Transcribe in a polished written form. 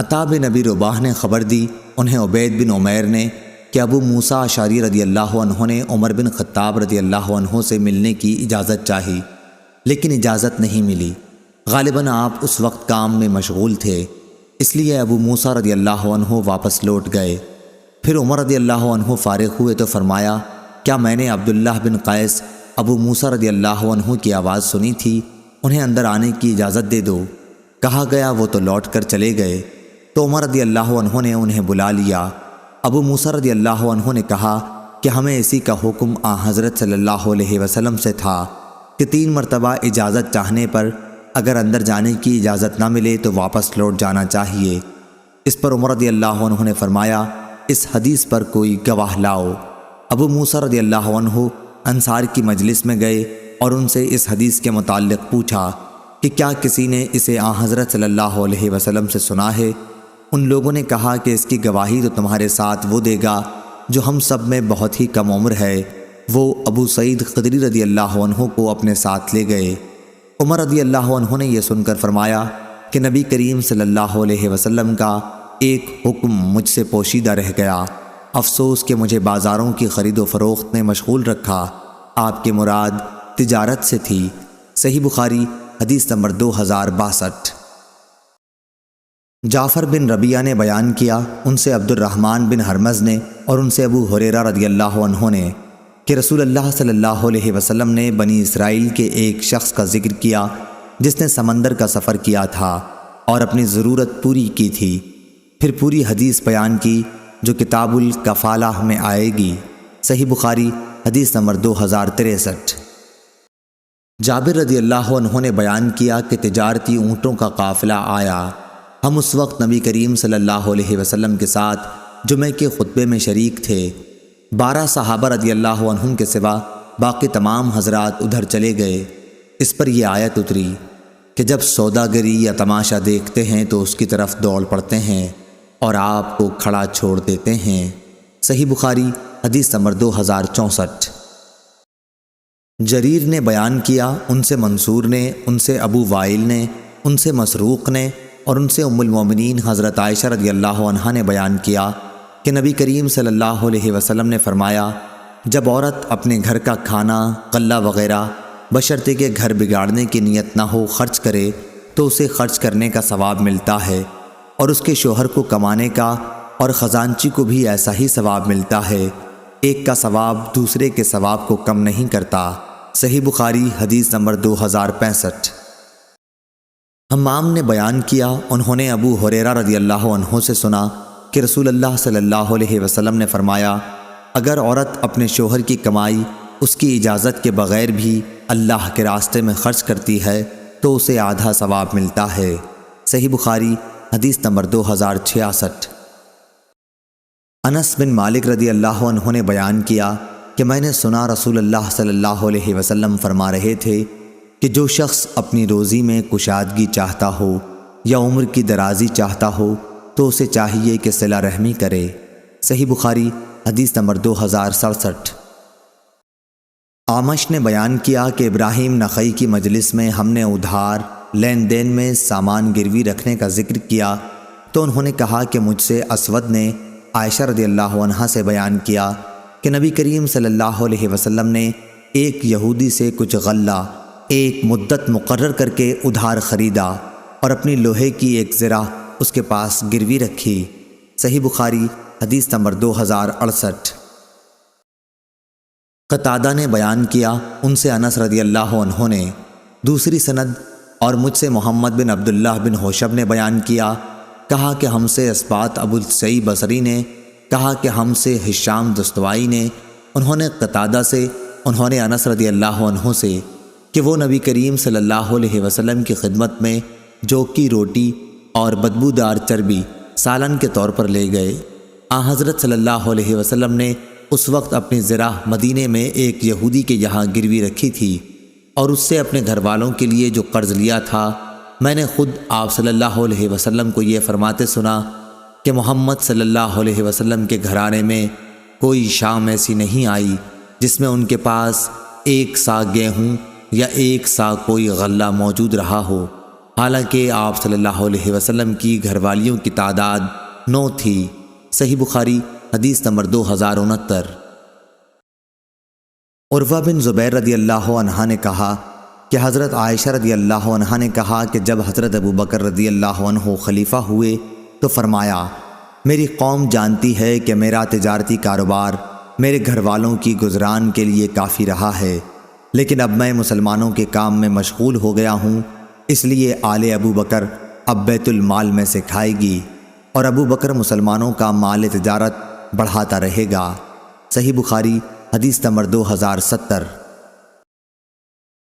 عطا بن ابی رباح نے خبر دی، انہیں عبید بن عمیر نے، کہ ابو موسیٰ اشعری رضی اللہ عنہ نے عمر بن خطاب رضی اللہ عنہ سے ملنے کی اجازت چاہی، لیکن اجازت نہیں ملی۔ غالباً آپ اس وقت کام میں مشغول تھے، اس لیے ابو موسیٰ رضی اللہ عنہ واپس لوٹ گئے۔ پھر عمر رضی اللہ عنہ فارغ ہوئے تو فرمایا، کیا میں نے عبداللہ بن قیس ابو موسیٰ رضی اللہ عنہ کی آواز سنی تھی؟ انہیں اندر آنے کی اجازت دے دو۔ کہا گیا وہ تو لوٹ کر چلے گئے، تو عمر رضی اللہ عنہ نے انہیں بلا لیا۔ ابو موسیٰ رضی اللہ عنہ نے کہا کہ ہمیں اسی کا حکم حضرت صلی اللہ علیہ وسلم سے تھا کہ 3 مرتبہ اجازت چاہنے پر اگر اندر جانے کی اجازت نہ ملے تو واپس لوٹ جانا چاہیے۔ اس پر عمر رضی اللہ عنہ نے فرمایا، اس حدیث پر کوئی گواہ لاؤ۔ ابو موسیٰ رضی اللہ عنہ انصار کی مجلس میں گئے اور ان سے اس حدیث کے متعلق پوچھا کہ کیا کسی نے اسے حضرت صلی اللہ علیہ وسلم سے سنا ہے؟ ان لوگوں نے کہا کہ اس کی گواہی تو تمہارے ساتھ وہ دے گا جو ہم سب میں بہت ہی کم عمر ہے۔ وہ ابو سعید خدری رضی اللہ عنہ کو اپنے ساتھ لے گئے۔ عمر رضی اللہ عنہ نے یہ سن کر فرمایا کہ نبی کریم صلی اللہ علیہ وسلم کا ایک حکم مجھ سے پوشیدہ رہ گیا، افسوس کہ مجھے بازاروں کی خرید و فروخت نے مشغول رکھا۔ آپ کی مراد تجارت سے تھی۔ صحیح بخاری حدیث نمبر 2062۔ جعفر بن ربیعہ نے بیان کیا، ان سے عبد الرحمن بن ہرمز نے اور ان سے ابو ہریرہ رضی اللہ عنہ نے کہ رسول اللہ صلی اللہ علیہ وسلم نے بنی اسرائیل کے ایک شخص کا ذکر کیا جس نے سمندر کا سفر کیا تھا اور اپنی ضرورت پوری کی تھی۔ پھر پوری حدیث بیان کی جو کتاب الکفالہ میں آئے گی۔ صحیح بخاری حدیث نمبر 2063۔ جابر رضی اللہ عنہ نے بیان کیا کہ تجارتی اونٹوں کا قافلہ آیا۔ ہم اس وقت نبی کریم صلی اللہ علیہ وسلم کے ساتھ جمعہ کے خطبے میں شریک تھے۔ 12 صحابہ رضی اللہ عنہم کے سوا باقی تمام حضرات ادھر چلے گئے۔ اس پر یہ آیت اتری کہ جب سوداگری یا تماشا دیکھتے ہیں تو اس کی طرف دوڑ پڑتے ہیں اور آپ کو کھڑا چھوڑ دیتے ہیں۔ صحیح بخاری حدیث نمبر 2064۔ جریر نے بیان کیا، ان سے منصور نے، ان سے ابو وائل نے، ان سے مسروق نے اور ان سے ام المومنین حضرت عائشہ رضی اللہ عنہا نے بیان کیا کہ نبی کریم صلی اللہ علیہ وسلم نے فرمایا، جب عورت اپنے گھر کا کھانا، غلہ وغیرہ بشرطے کہ گھر بگاڑنے کی نیت نہ ہو خرچ کرے تو اسے خرچ کرنے کا ثواب ملتا ہے، اور اس کے شوہر کو کمانے کا اور خزانچی کو بھی ایسا ہی ثواب ملتا ہے۔ ایک کا ثواب دوسرے کے ثواب کو کم نہیں کرتا۔ صحیح بخاری حدیث نمبر 2065۔ حمام نے بیان کیا، انہوں نے ابو ہریرہ رضی اللہ عنہ سے سنا کہ رسول اللہ صلی اللہ علیہ وسلم نے فرمایا، اگر عورت اپنے شوہر کی کمائی اس کی اجازت کے بغیر بھی اللہ کے راستے میں خرچ کرتی ہے تو اسے آدھا ثواب ملتا ہے۔ صحیح بخاری حدیث نمبر 2066۔ انس بن مالک رضی اللہ عنہ نے بیان کیا کہ میں نے سنا رسول اللہ صلی اللہ علیہ وسلم فرما رہے تھے کہ جو شخص اپنی روزی میں کشادگی چاہتا ہو یا عمر کی درازی چاہتا ہو تو اسے چاہیے کہ صلہ رحمی کرے۔ صحیح بخاری حدیث نمبر 2067۔ اعمش نے بیان کیا کہ ابراہیم نخعی کی مجلس میں ہم نے ادھار لین دین میں سامان گروی رکھنے کا ذکر کیا تو انہوں نے کہا کہ مجھ سے اسود نے عائشہ رضی اللہ عنہا سے بیان کیا کہ نبی کریم صلی اللہ علیہ وسلم نے ایک یہودی سے کچھ غلہ ایک مدت مقرر کر کے ادھار خریدا اور اپنی لوہے کی ایک زرہ اس کے پاس گروی رکھی۔ صحیح بخاری حدیث نمبر 2068۔ قتادہ نے بیان کیا، ان سے انس رضی اللہ عنہ نے۔ دوسری سند اور مجھ سے محمد بن عبداللہ بن حوشب نے بیان کیا، کہا کہ ہم سے اسبات ابو السعی بصری نے، کہا کہ ہم سے ہشام دستوائی نے، انہوں نے قتادہ سے، انہوں نے انس رضی اللہ عنہ سے کہ وہ نبی کریم صلی اللہ علیہ وسلم کی خدمت میں جو کی روٹی اور بدبودار چربی سالن کے طور پر لے گئے۔ حضرت صلی اللہ علیہ وسلم نے اس وقت اپنی زرہ مدینے میں ایک یہودی کے یہاں گروی رکھی تھی اور اس سے اپنے گھر والوں کے لیے جو قرض لیا تھا۔ میں نے خود آپ صلی اللہ علیہ وسلم کو یہ فرماتے سنا کہ محمد صلی اللہ علیہ وسلم کے گھرانے میں کوئی شام ایسی نہیں آئی جس میں ان کے پاس 1 سا گیہوں یا 1 سا کوئی غلہ موجود رہا ہو۔ حالانکہ آپ صلی اللہ علیہ وسلم کی گھر والیوں کی تعداد 9 تھی۔ صحیح بخاری حدیث نمبر 2069۔ عروہ بن زبیر رضی اللہ عنہ نے کہا کہ حضرت عائشہ رضی اللہ عنہ نے کہا کہ جب حضرت ابوبکر رضی اللہ عنہ خلیفہ ہوئے تو فرمایا، میری قوم جانتی ہے کہ میرا تجارتی کاروبار میرے گھر والوں کی گزران کے لیے کافی رہا ہے، لیکن اب میں مسلمانوں کے کام میں مشغول ہو گیا ہوں، اس لیے آل ابو بکر اب بیت المال میں سے کھائے گی اور ابو بکر مسلمانوں کا مال تجارت بڑھاتا رہے گا۔ صحیح بخاری حدیث نمبر 2070۔